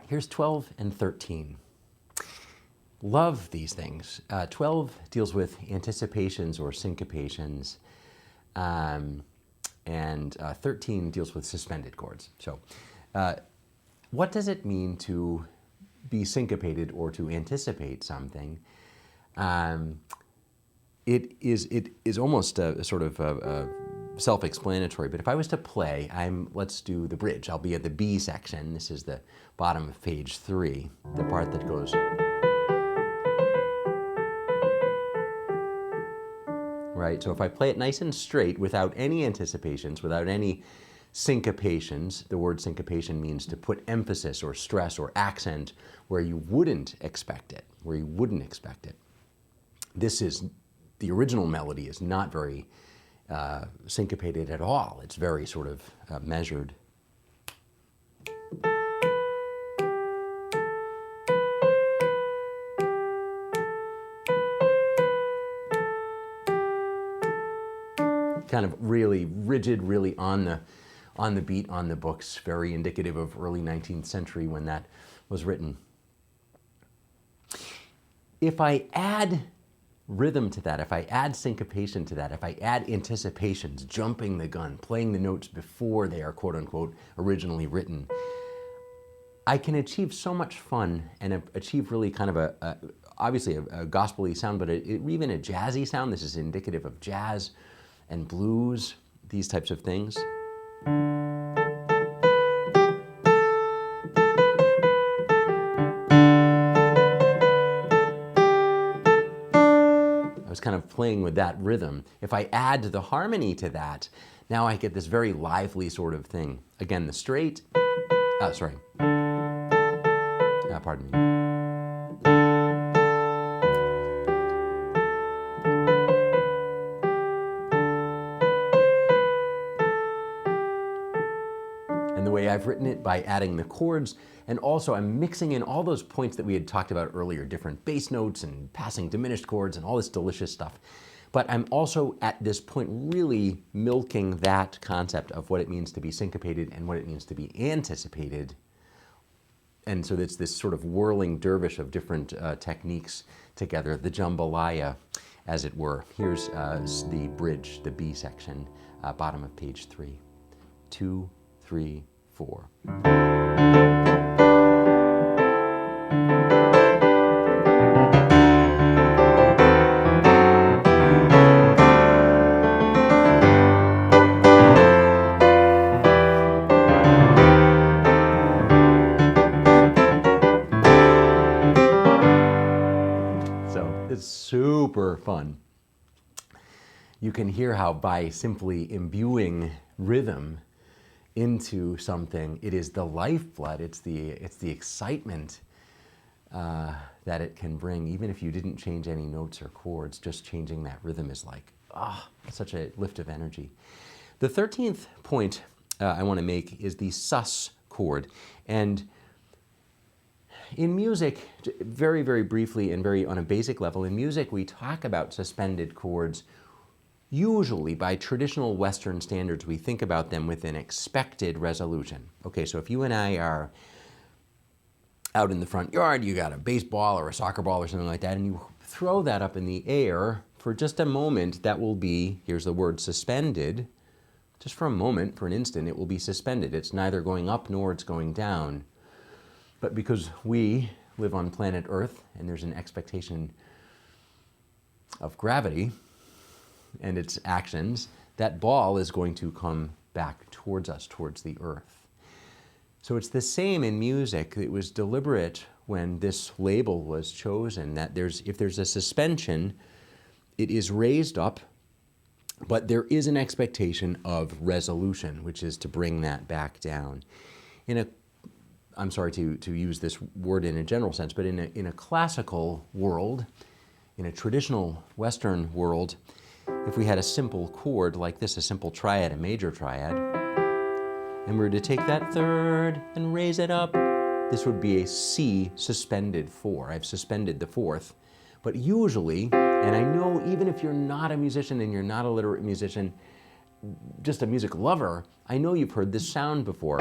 Here's 12 and 13. Love these things. 12 deals with anticipations or syncopations, and 13 deals with suspended chords. So what does it mean to be syncopated or to anticipate something? It is almost a sort of a self-explanatory, but if I was to play, let's do the bridge. I'll be at the B section. This is the bottom of page 3, the part that goes. Right, so if I play it nice and straight without any anticipations, without any syncopations, the word syncopation means to put emphasis or stress or accent where you wouldn't expect it, the original melody is not very syncopated at all. It's very sort of measured. Kind of really rigid, really on the beat, on the books, very indicative of early 19th century when that was written. If I add rhythm to that, if I add syncopation to that, if I add anticipations, jumping the gun, playing the notes before they are quote unquote originally written, I can achieve so much fun and achieve really kind of obviously a gospel-y sound, but even a jazzy sound. This is indicative of jazz and blues, these types of things. I was kind of playing with that rhythm. If I add the harmony to that, now I get this very lively sort of thing. Again, the straight, pardon me. And the way I've written it, by adding the chords, and also I'm mixing in all those points that we had talked about earlier, different bass notes and passing diminished chords and all this delicious stuff. But I'm also at this point really milking that concept of what it means to be syncopated and what it means to be anticipated. And so it's this sort of whirling dervish of different techniques together, the jambalaya, as it were. Here's the bridge, the B section, bottom of page 3. 2, 3, 4. So it's super fun. You can hear how by simply imbuing rhythm into something, it is the lifeblood, it's the excitement that it can bring. Even if you didn't change any notes or chords, just changing that rhythm is like, such a lift of energy. The 13th point I want to make is the sus chord. And in music, very, very briefly and very on a basic level, in music we talk about suspended chords. Usually, by traditional Western standards, we think about them with an expected resolution. Okay, so if you and I are out in the front yard, you got a baseball or a soccer ball or something like that, and you throw that up in the air for just a moment, that will be, here's the word, suspended. Just for a moment, for an instant, it will be suspended. It's neither going up nor it's going down. But because we live on planet Earth and there's an expectation of gravity and its actions, that ball is going to come back towards us, towards the earth. So it's the same in music. It was deliberate when this label was chosen, that if there's a suspension, it is raised up, but there is an expectation of resolution, which is to bring that back down. I'm sorry to use this word in a general sense, but in a classical world, in a traditional Western world, if we had a simple chord like this, a simple triad, a major triad, and we were to take that third and raise it up, this would be a C suspended 4. I've suspended the 4th. But usually, and I know even if you're not a musician and you're not a literate musician, just a music lover, I know you've heard this sound before.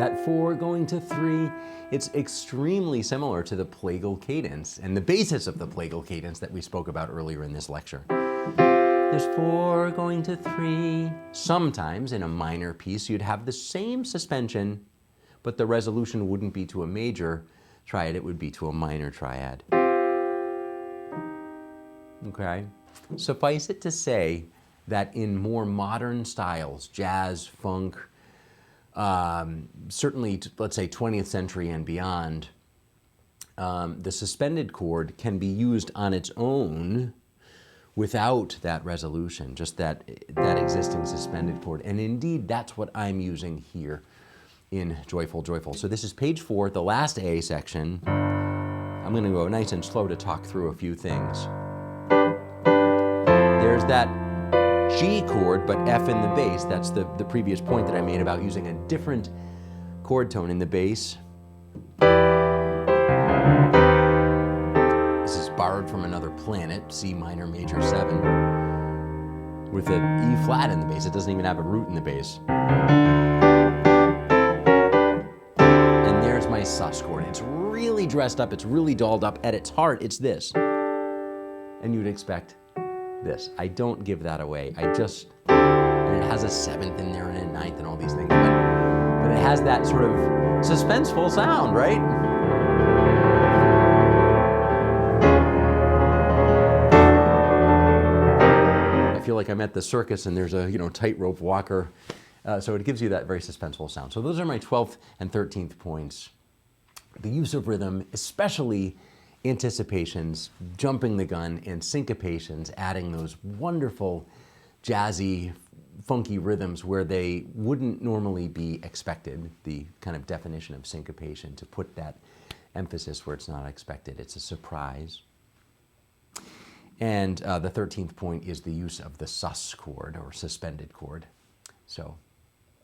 that 4 going to 3, it's extremely similar to the plagal cadence and the basis of the plagal cadence that we spoke about earlier in this lecture. There's 4 going to 3. Sometimes in a minor piece you'd have the same suspension, but the resolution wouldn't be to a major triad, it would be to a minor triad. Okay? Suffice it to say that in more modern styles, jazz, funk, certainly, let's say 20th century and beyond, the suspended chord can be used on its own without that resolution, just that existing suspended chord. And indeed, that's what I'm using here in Joyful, Joyful. So this is page 4, the last A section. I'm going to go nice and slow to talk through a few things. There's that G chord, but F in the bass. That's the previous point that I made about using a different chord tone in the bass. This is borrowed from another planet, C minor major 7, with an E flat in the bass. It doesn't even have a root in the bass. And there's my sus chord. It's really dressed up, it's really dolled up. At its heart, it's this. And you'd expect this. I don't give that away. And it has a 7th in there and a 9th and all these things, but it has that sort of suspenseful sound, right? I feel like I'm at the circus and there's a tightrope walker, so it gives you that very suspenseful sound. So those are my 12th and 13th points. The use of rhythm, especially anticipations, jumping the gun, and syncopations, adding those wonderful jazzy, funky rhythms where they wouldn't normally be expected, the kind of definition of syncopation, to put that emphasis where it's not expected. It's a surprise. And the 13th point is the use of the sus chord, or suspended chord. So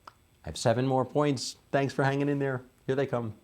I have 7 more points. Thanks for hanging in there. Here they come.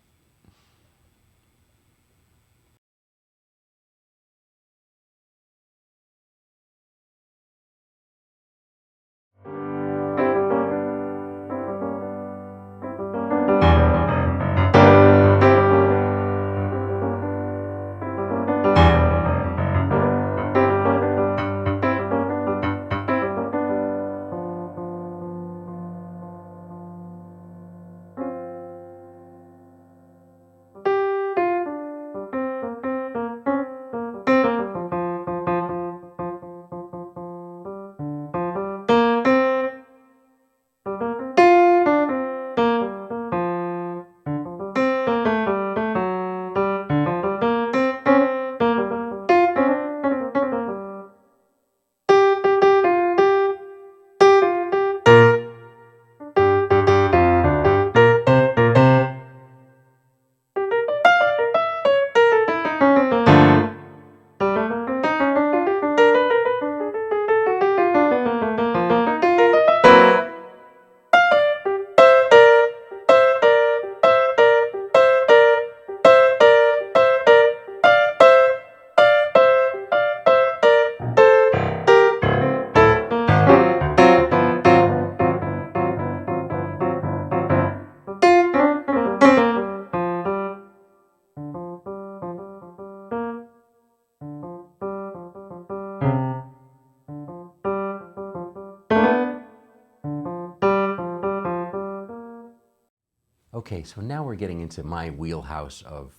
Okay, so now we're getting into my wheelhouse of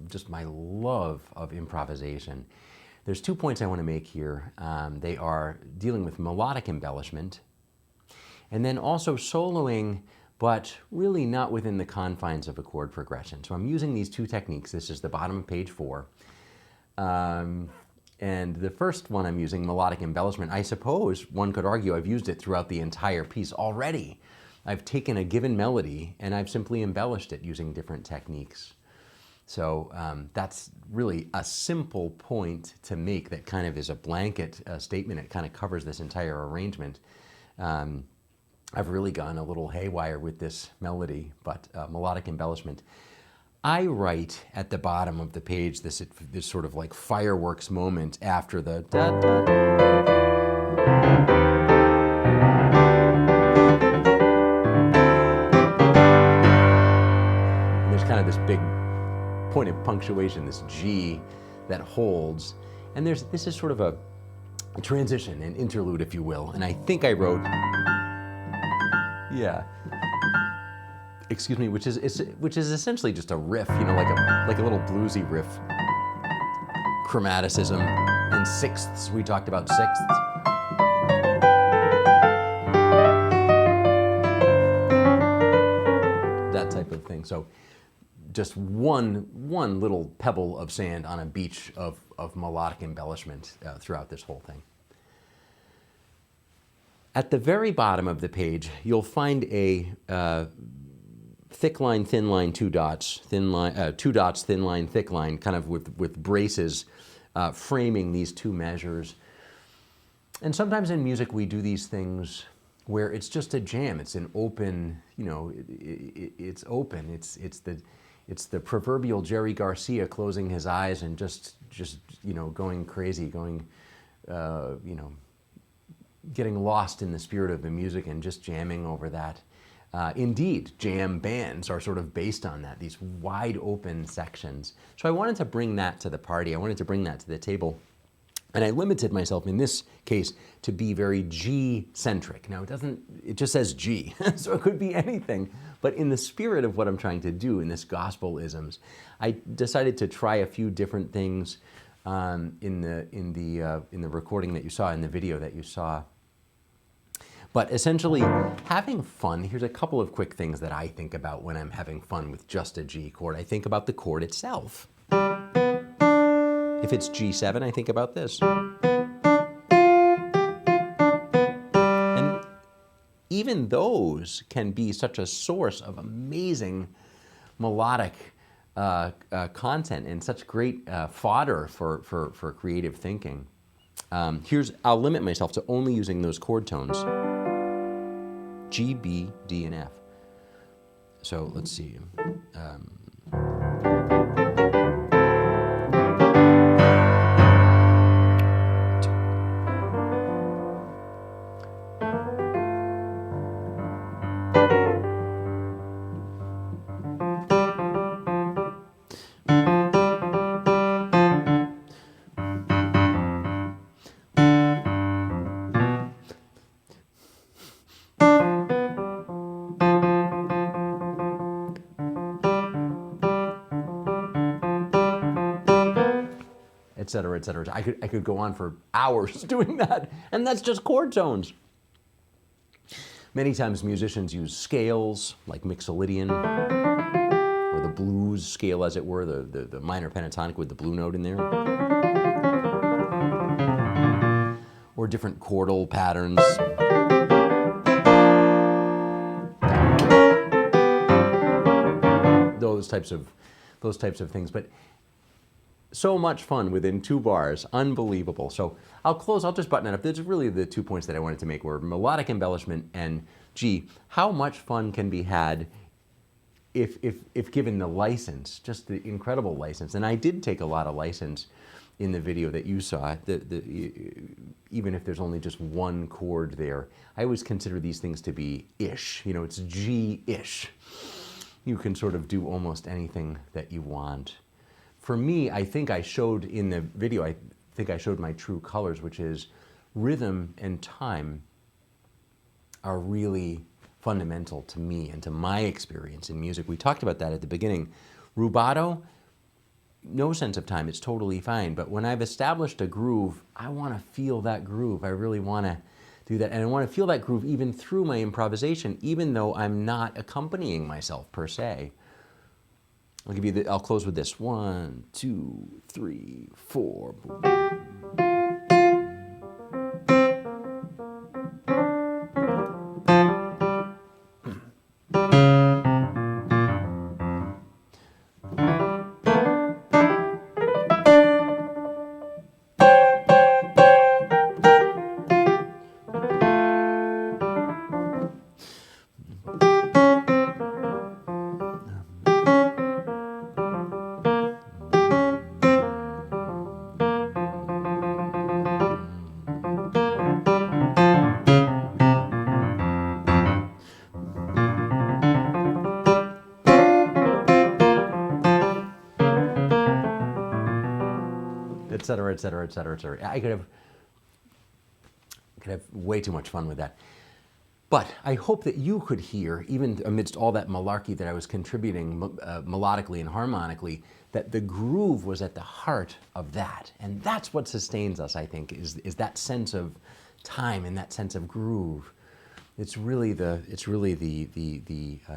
just my love of improvisation. There's 2 points I want to make here. They are dealing with melodic embellishment and then also soloing, but really not within the confines of a chord progression. So I'm using these 2 techniques. This is the bottom of page 4. And the first one I'm using, melodic embellishment, I suppose one could argue I've used it throughout the entire piece already. I've taken a given melody and I've simply embellished it using different techniques. So that's really a simple point to make that kind of is a blanket statement. It kind of covers this entire arrangement. I've really gone a little haywire with this melody, but melodic embellishment. I write at the bottom of the page this sort of like fireworks moment after the da, da, da. kind of this big point of punctuation, this G that holds. And this is sort of a transition, an interlude, if you will. And I think I wrote, yeah, excuse me, which is essentially just a riff, you know, like a little bluesy riff. Chromaticism and sixths. We talked about sixths. That type of thing. So just one little pebble of sand on a beach of melodic embellishment throughout this whole thing. At the very bottom of the page, you'll find a thick line, thin line, two dots, thin line, two dots, thin line, thick line, kind of with braces framing these two measures. And sometimes in music we do these things where it's just a jam. It's an open, you know, it's open. It's the proverbial Jerry Garcia closing his eyes and just you know, going crazy, going, you know, getting lost in the spirit of the music and just jamming over that. Indeed, jam bands are sort of based on that, these wide open sections. So I wanted to bring that to the party. I wanted to bring that to the table. And I limited myself in this case to be very G-centric. Now it just says G, so it could be anything. But in the spirit of what I'm trying to do in this gospel isms, I decided to try a few different things in the recording that you saw, in the video that you saw. But essentially, having fun, here's a couple of quick things that I think about when I'm having fun with just a G chord. I think about the chord itself. If it's G7, I think about this. And even those can be such a source of amazing melodic content and such great fodder for creative thinking. I'll limit myself to only using those chord tones. G, B, D, and F. So let's see. Et cetera, et cetera. I could go on for hours doing that, and that's just chord tones. Many times musicians use scales, like Mixolydian, or the blues scale, as it were, the minor pentatonic with the blue note in there. Or different chordal patterns. Those types of things. But so much fun within 2 bars, unbelievable. So I'll just button it up. There's really the 2 points that I wanted to make were melodic embellishment and G. How much fun can be had if given the license, just the incredible license. And I did take a lot of license in the video that you saw, even if there's only just one chord there. I always consider these things to be ish. You know, it's G-ish. You can sort of do almost anything that you want. For me, I think I showed in the video, I think I showed my true colors, which is rhythm and time are really fundamental to me and to my experience in music. We talked about that at the beginning. Rubato, no sense of time, it's totally fine. But when I've established a groove, I want to feel that groove. I really want to do that. And I want to feel that groove even through my improvisation, even though I'm not accompanying myself per se. I'll close with this. 1, 2, 3, 4. cetera, et cetera, et cetera, et cetera. I could have way too much fun with that. But I hope that you could hear, even amidst all that malarkey that I was contributing melodically and harmonically, that the groove was at the heart of that. And that's what sustains us, I think, is that sense of time and that sense of groove. It's really the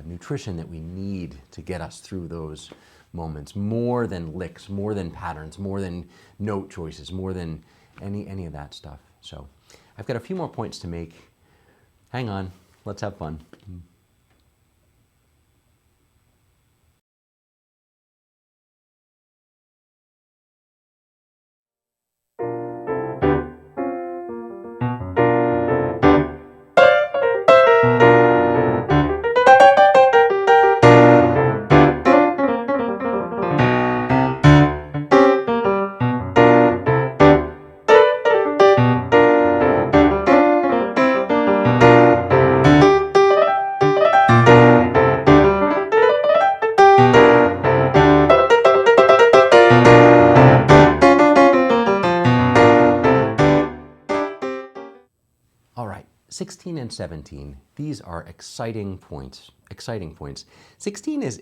nutrition that we need to get us through those moments, more than licks, more than patterns, more than note choices, more than any of that stuff. So I've got a few more points to make. Hang on, let's have fun. All right, 16 and 17, these are exciting points, 16 is,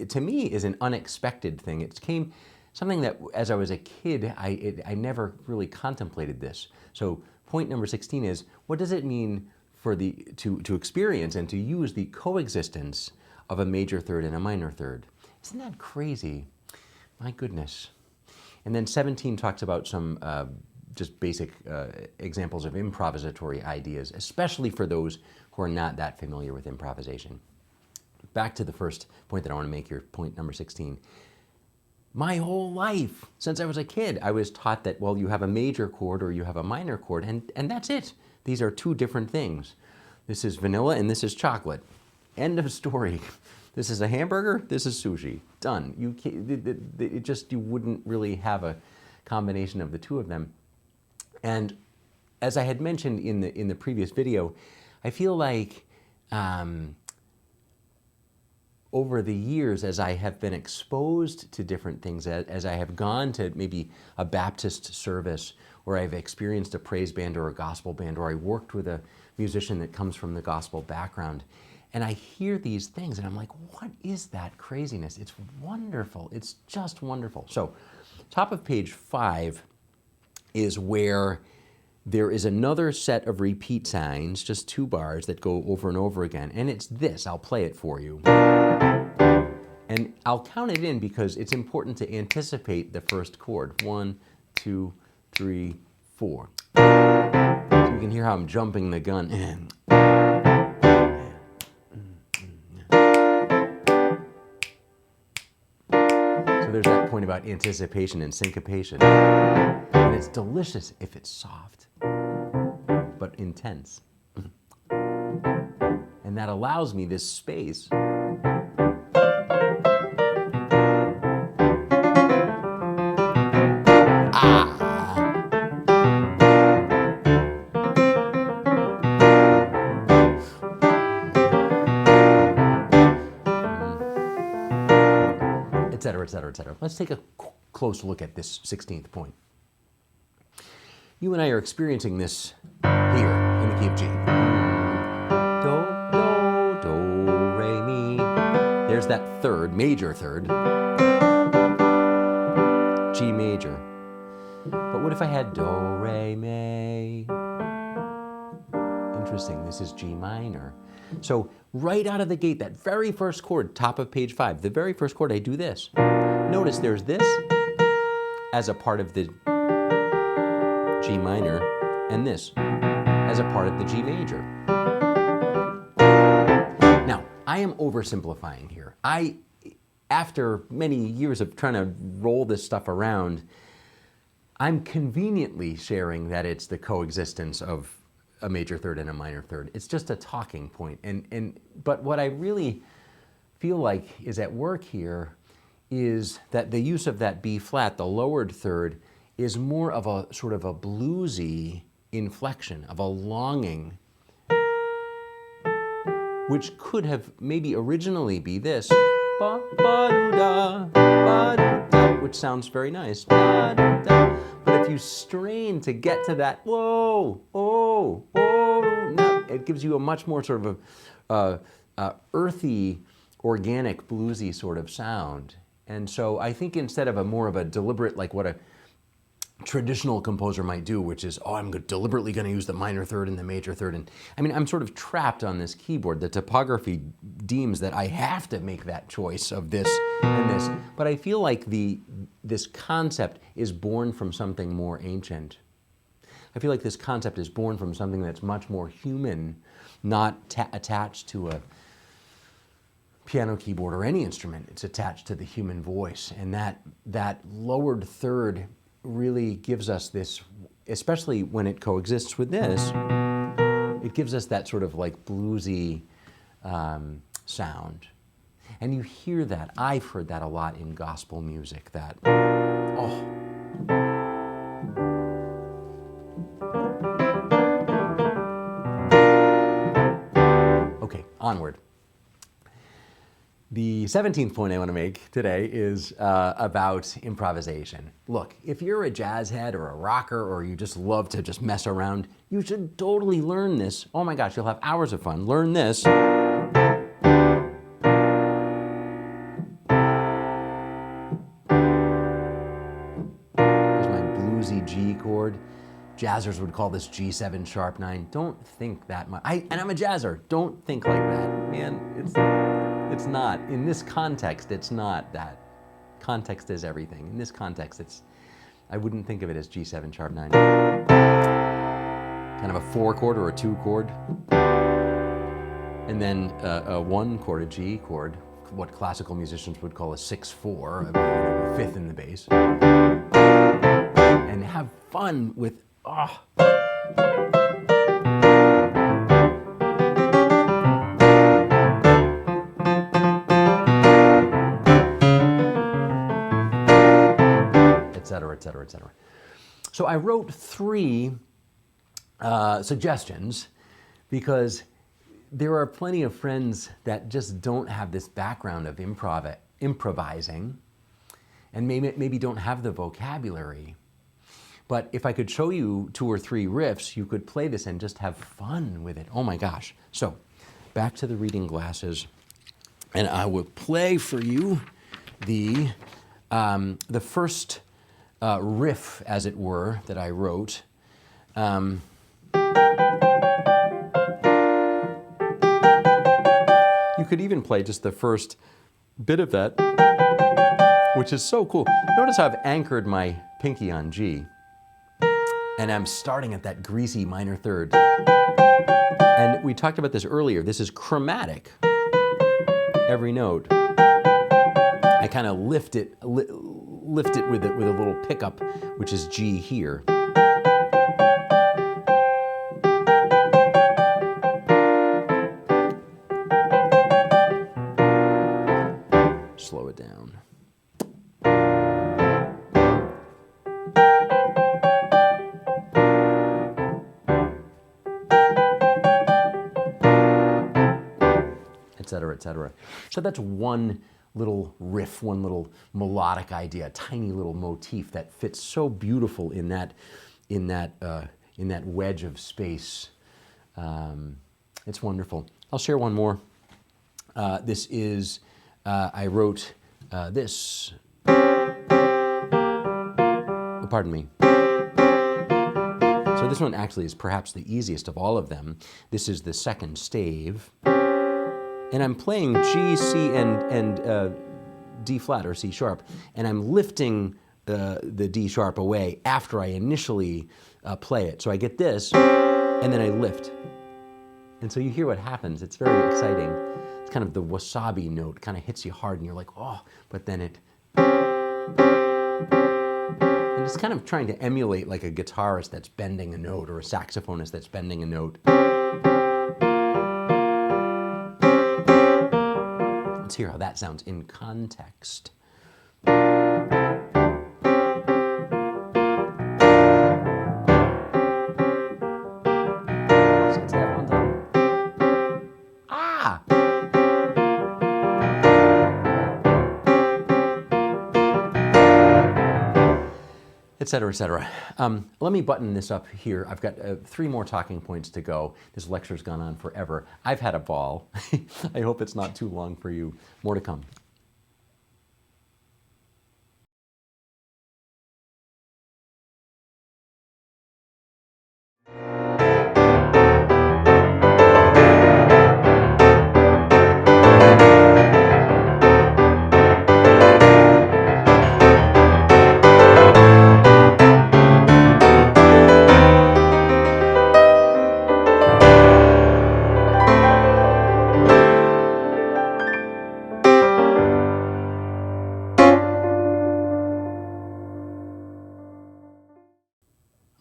to me, is an unexpected thing. It came, something that as I was a kid, I never really contemplated this. So point number 16 is, what does it mean for to experience and to use the coexistence of a major third and a minor third? Isn't that crazy? My goodness. And then 17 talks about some just basic examples of improvisatory ideas, especially for those who are not that familiar with improvisation. Back to the first point that I want to make here, point number 16. My whole life, since I was a kid, I was taught that, well, you have a major chord or you have a minor chord, and that's it. These are two different things. This is vanilla and this is chocolate. End of story. This is a hamburger, this is sushi. Done. You wouldn't really have a combination of the two of them. And as I had mentioned in the previous video, I feel like over the years, as I have been exposed to different things, as I have gone to maybe a Baptist service, or I've experienced a praise band or a gospel band, or I worked with a musician that comes from the gospel background, and I hear these things and I'm like, what is that craziness? It's wonderful. It's just wonderful. So, top of page 5 is where there is another set of repeat signs, just 2 bars that go over and over again. And it's this, I'll play it for you. And I'll count it in because it's important to anticipate the first chord. 1, 2, 3, 4. So you can hear how I'm jumping the gun. So there's that point about anticipation and syncopation. And it's delicious if it's soft, but intense. And that allows me this space. Et cetera, et cetera, et cetera. Let's take a close look at this 16th point. You and I are experiencing this here in the key of G. Do, do, do, re, mi. There's that third, major third. G major. But what if I had do, re, mi? Interesting, this is G minor. So right out of the gate, that very first chord, top of page 5, the very first chord, I do this. Notice there's this as a part of the G minor, and this as a part of the G major. Now, I am oversimplifying here. After many years of trying to roll this stuff around, I'm conveniently sharing that it's the coexistence of a major third and a minor third. It's just a talking point. But what I really feel like is at work here is that the use of that B flat, the lowered third, is more of a sort of a bluesy inflection, of a longing, which could have maybe originally be this, ba-ba-doo-da, ba-doo-da, which sounds very nice, ba-doo-da. But if you strain to get to that, whoa, oh, oh, no, it gives you a much more sort of earthy, organic, bluesy sort of sound. And so I think instead of a more of a deliberate, like what a traditional composer might do, which is, oh, I'm deliberately going to use the minor third and the major third. And I mean, I'm sort of trapped on this keyboard. The topography deems that I have to make that choice of this and this. But I feel like this concept is born from something more ancient. I feel like this concept is born from something that's much more human, not attached to a piano keyboard or any instrument. It's attached to the human voice. And that lowered third really gives us this, especially when it coexists with this, it gives us that sort of like bluesy sound. And you hear that. I've heard that a lot in gospel music, that, oh. Okay, onward. The 17th point I want to make today is about improvisation. Look, if you're a jazz head or a rocker or you just love to just mess around, you should totally learn this. Oh my gosh, you'll have hours of fun. Learn this. Here's my bluesy G chord. Jazzers would call this G7 sharp 9. Don't think that much. And I'm a jazzer. Don't think like that. Man, it's not. In this context, it's not that. Context is everything. In this context, I wouldn't think of it as G7 sharp 9. Kind of a 4 chord or a 2 chord. And then a 1 chord, a G chord, what classical musicians would call a 6/4, a fifth in the bass. And have fun with, etc., etc., etc. So I wrote 3 suggestions because there are plenty of friends that just don't have this background of improvising and maybe don't have the vocabulary. But if I could show you 2 or 3 riffs, you could play this and just have fun with it. Oh my gosh. So back to the reading glasses, and I will play for you the first riff, as it were, that I wrote. You could even play just the first bit of that, which is so cool. Notice how I've anchored my pinky on G, and I'm starting at that greasy minor third. And we talked about this earlier. This is chromatic, every note. I kind of lift it with a little pickup, which is G here. Slow it down. Etc., etc. So that's one little riff, one little melodic idea, a tiny little motif that fits so beautiful in that wedge of space. It's wonderful. I'll share one more. This is I wrote this. Oh, pardon me. So this one actually is perhaps the easiest of all of them. This is the second stave. And I'm playing G, C, and D flat or C sharp, and I'm lifting the D sharp away after I initially play it. So I get this, and then I lift. And so you hear what happens. It's very exciting. It's kind of the wasabi note, kind of hits you hard, and you're like, oh, but then it... And it's kind of trying to emulate like a guitarist that's bending a note or a saxophonist that's bending a note. Let's hear how that sounds in context. Ah! et cetera, et cetera. Let me button this up here. I've got 3 more talking points to go. This lecture's gone on forever. I've had a ball. I hope it's not too long for you. More to come.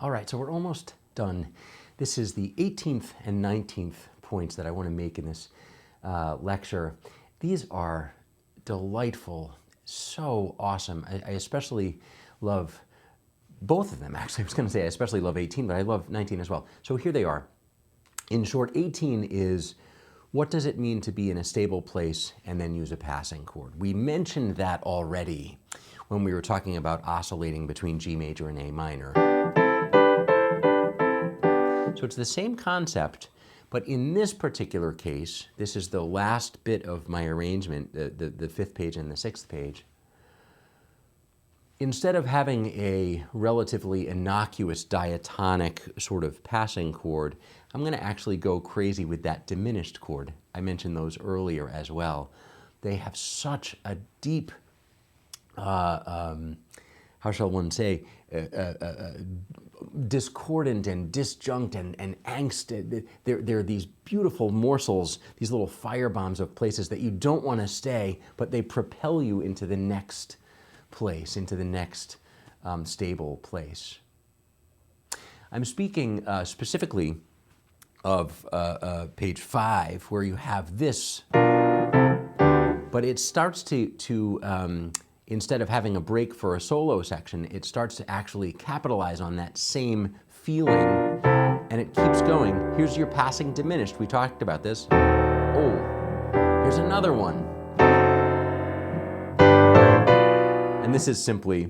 All right, so we're almost done. This is the 18th and 19th points that I want to make in this lecture. These are delightful, so awesome. I especially love both of them, actually. I was going to say I especially love 18, but I love 19 as well. So here they are. In short, 18 is what does it mean to be in a stable place and then use a passing chord? We mentioned that already when we were talking about oscillating between G major and A minor. So it's the same concept, but in this particular case, this is the last bit of my arrangement, the 5th page and the 6th page. Instead of having a relatively innocuous diatonic sort of passing chord, I'm going to actually go crazy with that diminished chord. I mentioned those earlier as well. They have such a deep, how shall one say, discordant and disjunct and angst. They're these beautiful morsels, these little fire bombs of places that you don't want to stay, but they propel you into the next place, into the next stable place. I'm speaking specifically of page 5, where you have this, but it starts to instead of having a break for a solo section, it starts to actually capitalize on that same feeling, and it keeps going. Here's your passing diminished. We talked about this. Oh, here's another one. And this is simply,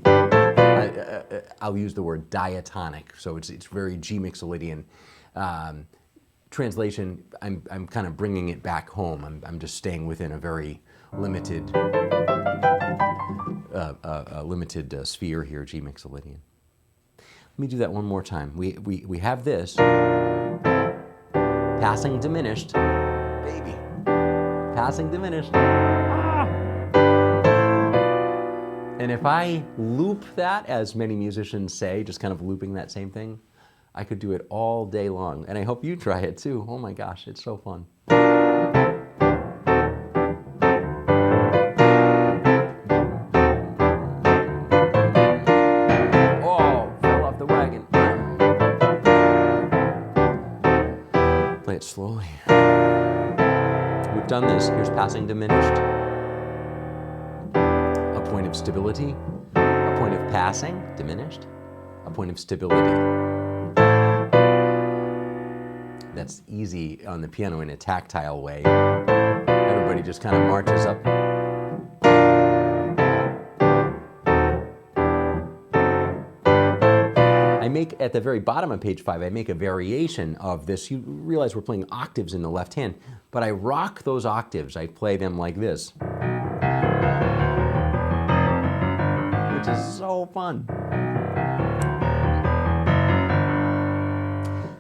I'll use the word diatonic, so it's very G Mixolydian. Translation, I'm kind of bringing it back home. I'm just staying within a very limited sphere here, G Mixolydian. Let me do that one more time. We have this, passing diminished, baby, passing diminished. And if I loop that, as many musicians say, just kind of looping that same thing, I could do it all day long. And I hope you try it too. Oh my gosh, it's so fun. Oh, fell off the wagon. Play it slowly. We've done this. Here's passing diminished. A point of stability, a point of passing, diminished, a point of stability. That's easy on the piano in a tactile way. Everybody just kind of marches up. I make, at the very bottom of page 5, I make a variation of this. You realize we're playing octaves in the left hand, but I rock those octaves. I play them like this, which is so fun.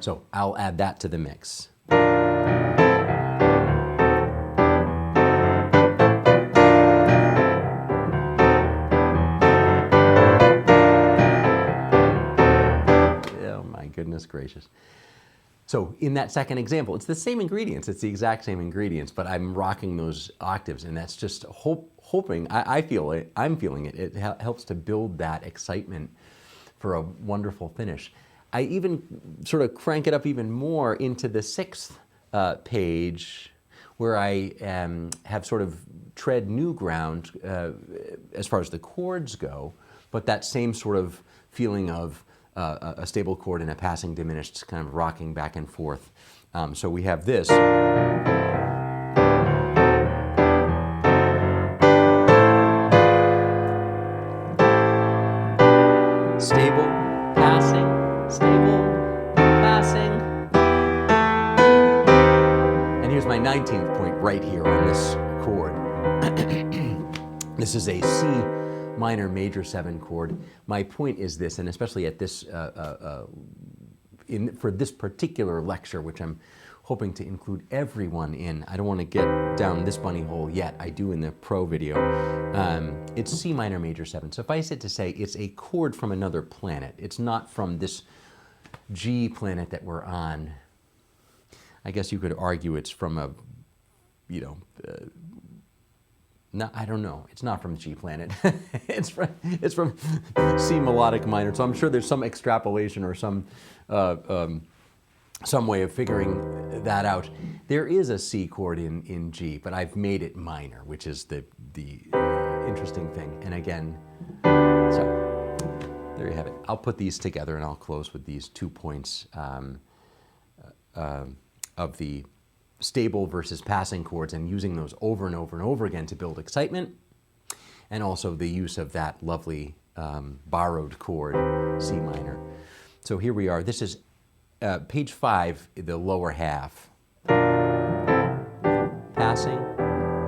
So I'll add that to the mix. Oh my goodness gracious. So in that second example, it's the same ingredients. It's the exact same ingredients, but I'm rocking those octaves, and that's just hoping, I feel it, I'm feeling it. It helps to build that excitement for a wonderful finish. I even sort of crank it up even more into the 6th page, where I have sort of tread new ground as far as the chords go, but that same sort of feeling of a stable chord and a passing diminished, kind of rocking back and forth. So we have this. stable, passing, stable, passing. And here's my 19th point right here on this chord. This is a C minor major 7 chord. My point is this, and especially at this, for this particular lecture, which I'm hoping to include everyone in. I don't want to get down this bunny hole yet. I do in the pro video. It's C minor major 7. Suffice it to say, it's a chord from another planet. It's not from this G planet that we're on. I guess you could argue it's from a, no, I don't know. It's not from the G planet. it's from C melodic minor. So I'm sure there's some extrapolation or some way of figuring that out. There is a C chord in G, but I've made it minor, which is the interesting thing. And again, so there you have it. I'll put these together and I'll close with these 2 points of the stable versus passing chords and using those over and over and over again to build excitement, and also the use of that lovely borrowed chord, C minor. So here we are. This is page 5, the lower half. Passing,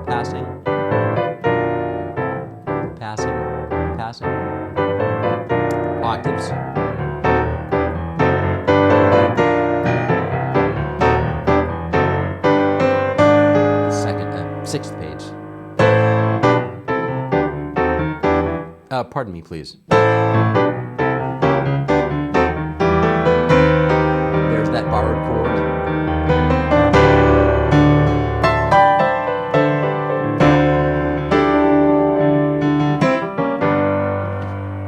passing, passing, passing. Octaves. Sixth page. Pardon me, please. There's that borrowed chord.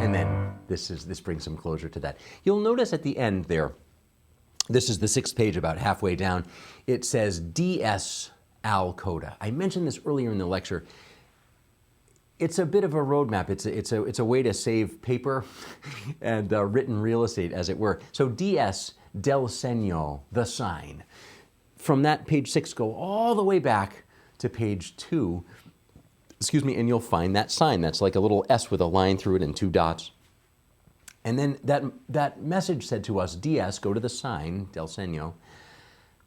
And then this brings some closure to that. You'll notice at the end there, this is the 6th page, about halfway down, it says DS Al coda. I mentioned this earlier in the lecture. It's a bit of a roadmap. It's a way to save paper and written real estate, as it were. So DS del segno, the sign. From that page 6, go all the way back to page 2. Excuse me, and you'll find that sign. That's like a little S with a line through it and 2 dots. And then that message said to us, DS, go to the sign, del segno,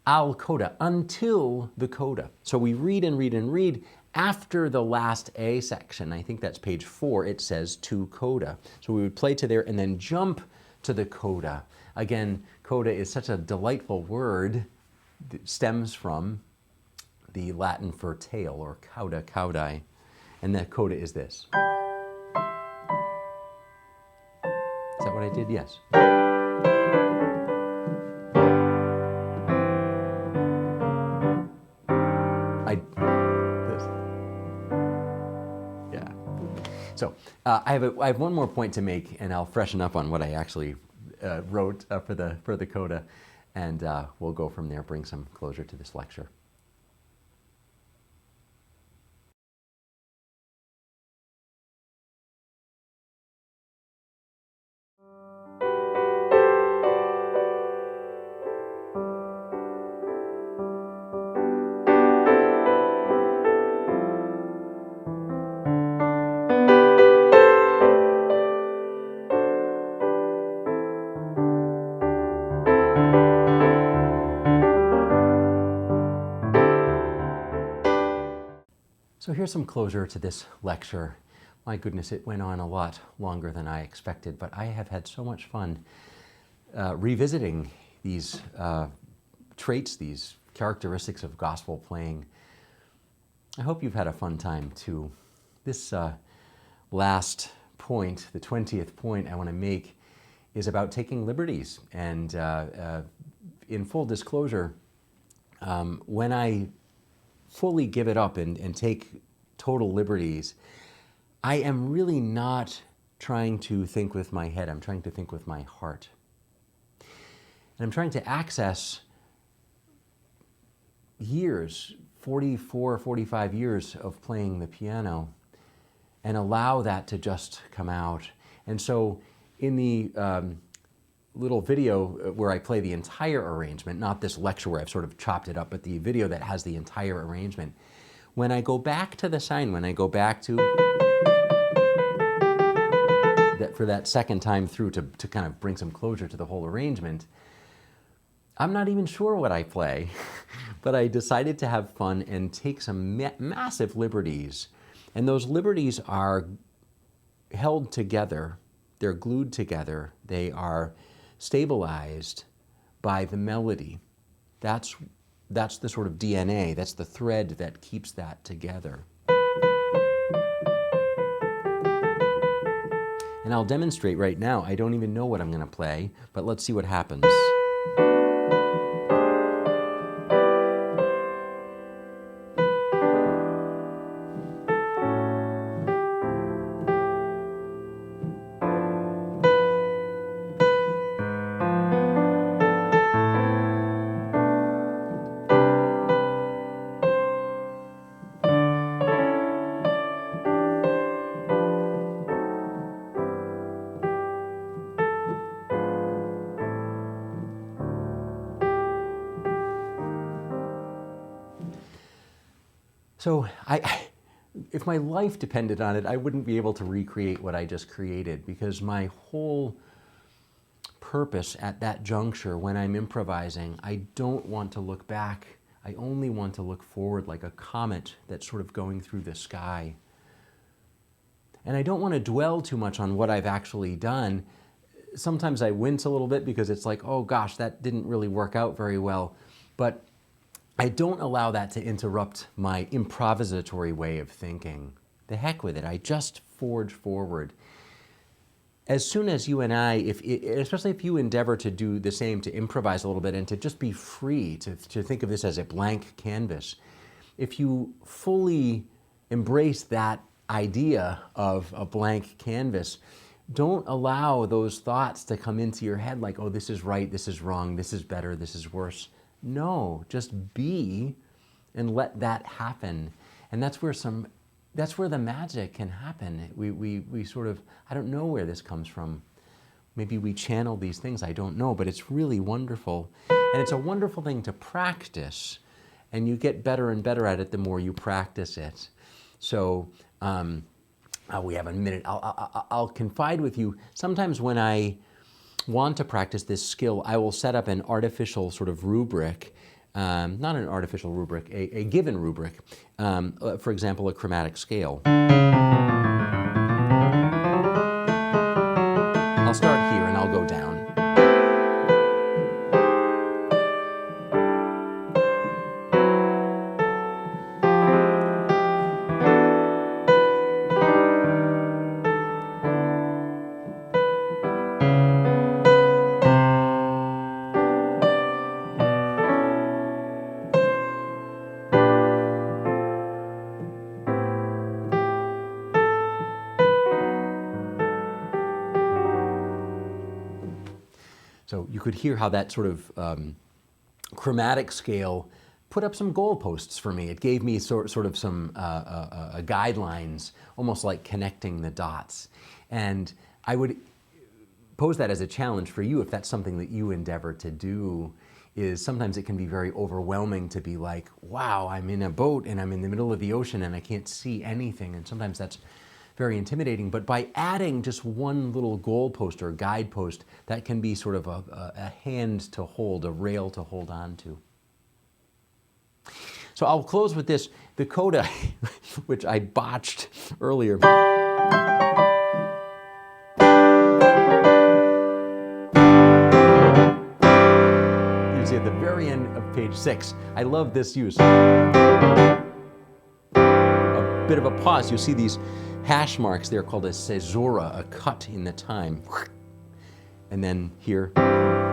al coda, until the coda. So we read and read and read. After the last A section, I think that's page 4, it says to coda. So we would play to there and then jump to the coda. Again, coda is such a delightful word. It stems from the Latin for tail, or cauda, caudai. And the coda is this. Is that what I did? Yes. So I have one more point to make, and I'll freshen up on what I actually wrote for the coda, and we'll go from there, bring some closure to this lecture. So here's some closure to this lecture. My goodness, it went on a lot longer than I expected, but I have had so much fun revisiting these traits, these characteristics of gospel playing. I hope you've had a fun time too. This last point, the 20th point I want to make, is about taking liberties. And in full disclosure, when I fully give it up and take total liberties, I am really not trying to think with my head. I'm trying to think with my heart. And I'm trying to access years, 44, 45 years of playing the piano, and allow that to just come out. And so in the little video where I play the entire arrangement, not this lecture where I've sort of chopped it up, but the video that has the entire arrangement, when I go back to the sign, when I go back to that for that second time through to kind of bring some closure to the whole arrangement, I'm not even sure what I play, but I decided to have fun and take some massive liberties. And those liberties are held together, they're glued together, they are stabilized by the melody. That's the sort of DNA, that's the thread that keeps that together. And I'll demonstrate right now. I don't even know what I'm going to play, but let's see what happens. So if my life depended on it, I wouldn't be able to recreate what I just created, because my whole purpose at that juncture when I'm improvising, I don't want to look back. I only want to look forward like a comet that's sort of going through the sky. And I don't want to dwell too much on what I've actually done. Sometimes I wince a little bit because it's like, oh gosh, that didn't really work out very well. But I don't allow that to interrupt my improvisatory way of thinking. The heck with it, I just forge forward. As soon as you and I, especially if you endeavor to do the same, to improvise a little bit and to just be free, to think of this as a blank canvas, if you fully embrace that idea of a blank canvas, don't allow those thoughts to come into your head like, oh, this is right, this is wrong, this is better, this is worse. No, just be and let that happen. And that's where the magic can happen. We sort of, I don't know where this comes from. Maybe we channel these things, I don't know, but it's really wonderful. And it's a wonderful thing to practice, and you get better and better at it the more you practice it. So we have a minute. I'll confide with you. Sometimes when I want to practice this skill, I will set up an artificial sort of rubric, not an artificial rubric, a given rubric, for example, a chromatic scale. I'll start here and I'll go down. So you could hear how that sort of chromatic scale put up some goalposts for me. It gave me sort of some guidelines, almost like connecting the dots. And I would pose that as a challenge for you if that's something that you endeavor to do. Is sometimes it can be very overwhelming to be like, wow, I'm in a boat and I'm in the middle of the ocean and I can't see anything. And sometimes that's very intimidating, but by adding just one little goalpost or guidepost, that can be sort of a hand to hold, a rail to hold on to. So I'll close with this. The coda, which I botched earlier. You see at the very end of page 6, I love this use. A bit of a pause, you see these hash marks there called a caesura, a cut in the time. And then here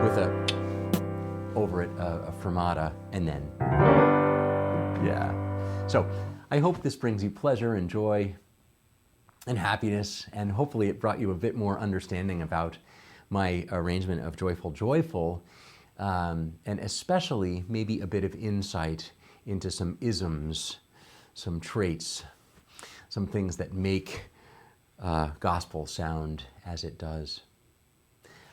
with over it, a fermata, and then, yeah. So I hope this brings you pleasure and joy and happiness, and hopefully it brought you a bit more understanding about my arrangement of Joyful Joyful, and especially maybe a bit of insight into some isms, some traits, some things that make gospel sound as it does.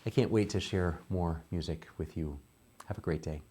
I can't wait to share more music with you. Have a great day.